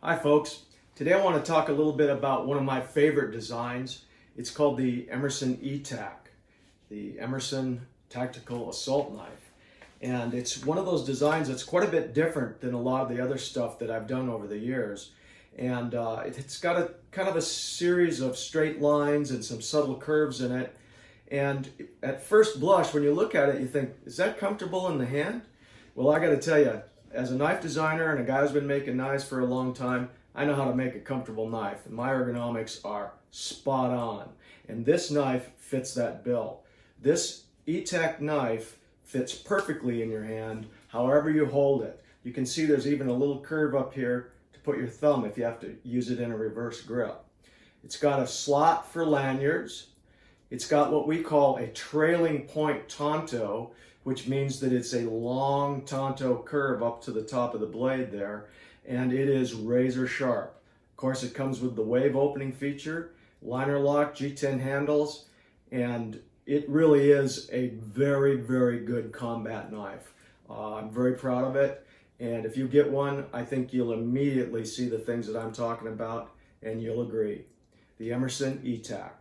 Hi folks, today I want to talk a little bit about one of my favorite designs. It's called the Emerson E.T.A.K, the Emerson Tactical Assault Knife. And it's one of those designs that's quite a bit different than a lot of the other stuff that I've done over the years. And it's got a kind of a series of straight lines and some subtle curves in it. And at first blush, when you look at it, you think, is that comfortable in the hand? Well, I got to tell you, as a knife designer and a guy who's been making knives for a long time, I know how to make a comfortable knife. And my ergonomics are spot on. And this knife fits that bill. This E.T.A.K knife fits perfectly in your hand, however you hold it. You can see there's even a little curve up here to put your thumb if you have to use it in a reverse grip. It's got a slot for lanyards. It's got what we call a trailing point tanto, which means that it's a long tanto curve up to the top of the blade there, and it is razor sharp. Of course, it comes with the wave opening feature, liner lock, G10 handles, and it really is a very, very good combat knife. I'm very proud of it, and if you get one, I think you'll immediately see the things that I'm talking about, and you'll agree. The Emerson E.T.A.K.